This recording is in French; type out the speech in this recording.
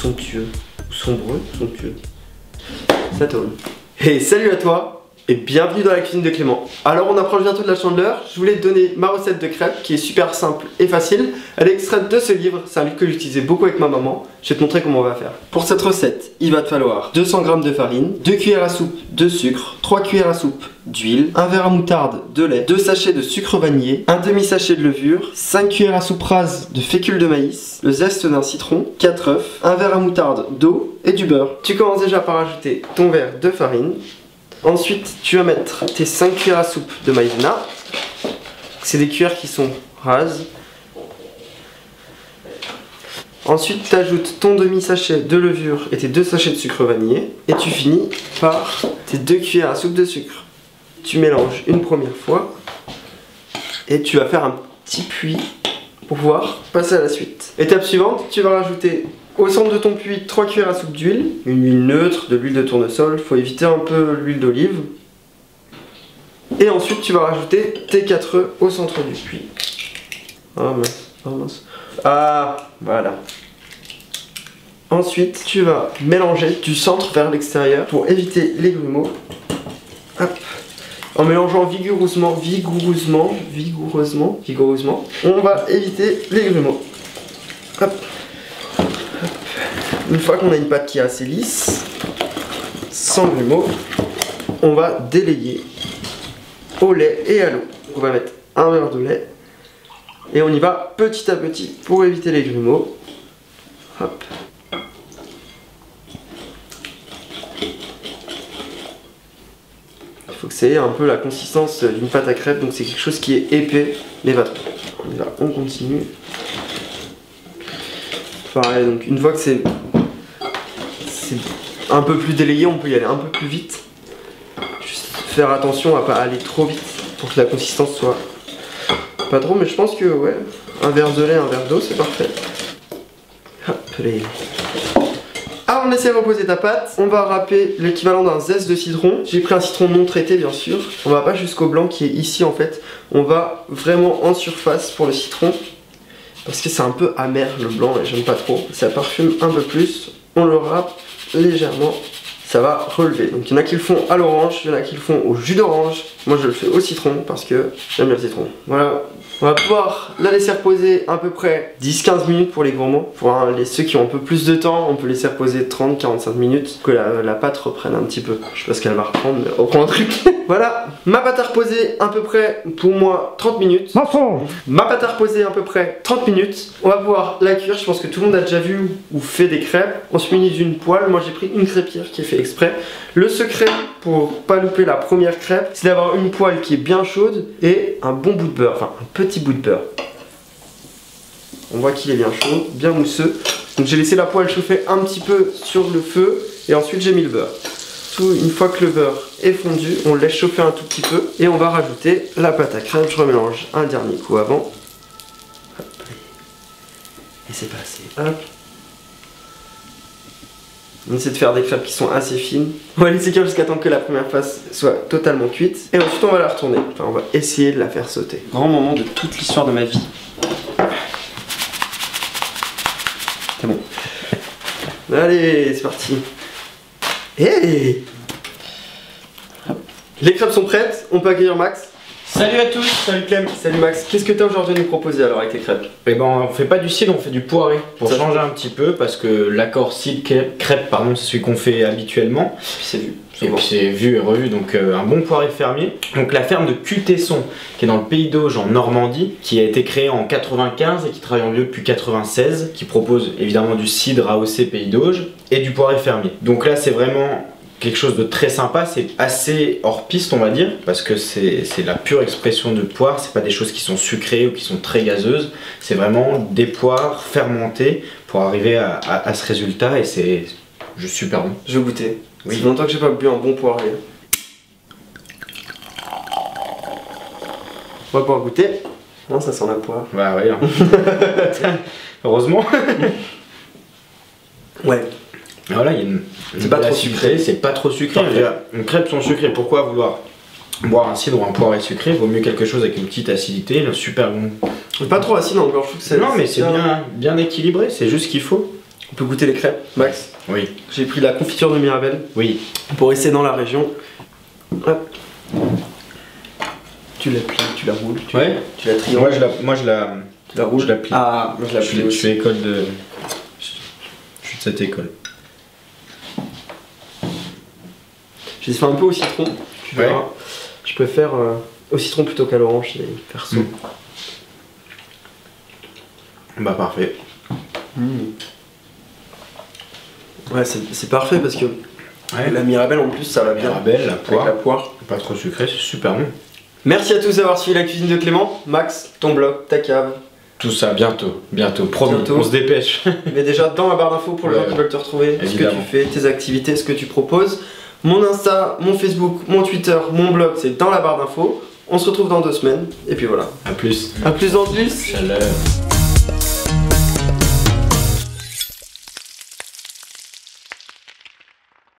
somptueux. Sombreux, somptueux. Ça tourne. Et salut à toi et bienvenue dans la cuisine de Clément. Alors on approche bientôt de la chandeleur. Je voulais te donner ma recette de crêpes qui est super simple et facile. Elle est extraite de ce livre, c'est un livre que j'utilisais beaucoup avec ma maman. Je vais te montrer comment on va faire. Pour cette recette, il va te falloir 200 g de farine, 2 cuillères à soupe de sucre, 3 cuillères à soupe d'huile, 1 verre à moutarde de lait, 2 sachets de sucre vanillé, 1 demi-sachet de levure, 5 cuillères à soupe rase de fécule de maïs, le zeste d'un citron, 4 œufs, 1 verre à moutarde d'eau et du beurre. Tu commences déjà par ajouter ton verre de farine. Ensuite, tu vas mettre tes 5 cuillères à soupe de maïzena. C'est des cuillères qui sont rases. Ensuite, tu ajoutes ton demi-sachet de levure et tes 2 sachets de sucre vanillé. Et tu finis par tes 2 cuillères à soupe de sucre. Tu mélanges une première fois. Et tu vas faire un petit puits pour pouvoir passer à la suite. Étape suivante, tu vas rajouter au centre de ton puits 3 cuillères à soupe d'huile, une huile neutre, de l'huile de tournesol, il faut éviter un peu l'huile d'olive. Et ensuite tu vas rajouter tes 4 œufs au centre du puits. Ah mince, ah mince. Ah, voilà. Ensuite tu vas mélanger du centre vers l'extérieur pour éviter les grumeaux. Hop. En mélangeant vigoureusement, on va éviter les grumeaux. Hop. Une fois qu'on a une pâte qui est assez lisse, sans grumeaux, on va délayer au lait et à l'eau. On va mettre un verre de lait et on y va petit à petit pour éviter les grumeaux. Hop. Il faut que ça ait un peu la consistance d'une pâte à crêpes, donc c'est quelque chose qui est épais, mais pas trop. Là, on continue. Pareil, donc une fois que c'est un peu plus délayé, on peut y aller un peu plus vite. Juste faire attention à pas aller trop vite pour que la consistance soit pas trop, mais je pense que ouais, un verre de lait, un verre d'eau, c'est parfait. Hop, allez. Ah, on essaie de reposer ta pâte. On va râper l'équivalent d'un zeste de citron. J'ai pris un citron non traité, bien sûr. On va pas jusqu'au blanc qui est ici en fait. On va vraiment en surface pour le citron. Parce que c'est un peu amer le blanc et j'aime pas trop. Ça parfume un peu plus. On le râpe légèrement. Ça va relever. Donc il y en a qui le font à l'orange, il y en a qui le font au jus d'orange. Moi je le fais au citron parce que j'aime bien le citron. Voilà. On va pouvoir la laisser reposer à peu près 10-15 minutes pour les gourmands. Pour ceux qui ont un peu plus de temps, on peut laisser reposer 30-45 minutes. Que la pâte reprenne un petit peu. Je sais pas ce qu'elle va reprendre, mais reprend un truc. Voilà, ma pâte à reposer à peu près, pour moi, 30 minutes. Ma pâte à reposer à peu près 30 minutes. On va pouvoir la cuire, je pense que tout le monde a déjà vu ou fait des crêpes. On se munit d'une poêle, moi j'ai pris une crêpière qui est fait exprès. Le secret pour pas louper la première crêpe, c'est d'avoir une poêle qui est bien chaude et un bon bout de beurre, enfin un petit bout de beurre. On voit qu'il est bien chaud, bien mousseux. Donc j'ai laissé la poêle chauffer un petit peu sur le feu et ensuite j'ai mis le beurre. Une fois que le beurre est fondu, on le laisse chauffer un tout petit peu et on va rajouter la pâte à crêpes. Je remélange un dernier coup avant. Hop. Et c'est passé. Hop. On essaie de faire des crêpes qui sont assez fines. On va laisser cuire jusqu'à temps que la première face soit totalement cuite. Et ensuite on va la retourner. Enfin on va essayer de la faire sauter. Grand moment de toute l'histoire de ma vie. C'est bon. Allez, c'est parti. Hey! Les crêpes sont prêtes, on peut accueillir Max. Salut à tous, salut Clem. Salut Max, qu'est-ce que tu as aujourd'hui à nous proposer alors avec les crêpes? Eh ben on fait pas du cidre, on fait du poiré pour changer un petit peu parce que l'accord cidre crêpe pardon, c'est celui qu'on fait habituellement. Puis c'est vu. Et puis c'est vu et revu, donc un bon poiré fermier. Donc la ferme de Cutesson, qui est dans le Pays d'Auge en Normandie, qui a été créée en 95 et qui travaille en bio depuis 96, qui propose évidemment du cidre AOC Pays d'Auge et du poiré fermier. Donc là c'est vraiment quelque chose de très sympa, c'est assez hors piste on va dire, parce que c'est la pure expression de poire, c'est pas des choses qui sont sucrées ou qui sont très gazeuses, c'est vraiment des poires fermentées pour arriver à ce résultat et c'est juste super bon. Je vais goûter. Oui. Ça fait longtemps que j'ai pas bu un bon poiré. On va pouvoir goûter. Non, ça sent la poire. Bah oui. Heureusement. Ouais. Voilà, il y a une c'est pas trop sucré. C'est pas trop sucré. Une crêpe sont sucrées. Pourquoi vouloir boire un cidre ou un poiré sucré? Vaut mieux quelque chose avec une petite acidité, un super bon. Pas trop acide encore, je trouve que c'est. Non, mais c'est bien équilibré, c'est juste ce qu'il faut. On peut goûter les crêpes, Max. Oui. J'ai pris la confiture de Mirabelle Oui. pour essayer dans la région. Hop. Tu la plies, tu la roules, tu la triangles. Moi je la roules. Je la plie. Ah, moi je la plie Je aussi. suis école de. Je suis de cette école. J'ai fait un peu au citron. Tu verras. Je préfère au citron plutôt qu'à l'orange, perso. Bah parfait. Ouais, c'est parfait parce que la Mirabelle en plus ça va bien. Mirabelle, la poire. Avec la poire. Pas trop sucré, c'est super bon. Merci à tous d'avoir suivi la cuisine de Clément. Max, ton blog, ta cave. Tout ça bientôt, promis, on se dépêche. Mais déjà dans la barre d'infos pour les gens qui veulent te retrouver, ce que tu fais, tes activités, ce que tu proposes. Mon Insta, mon Facebook, mon Twitter, mon blog, c'est dans la barre d'infos. On se retrouve dans 2 semaines, et puis voilà. A plus. A plus dans plus. Chaleur.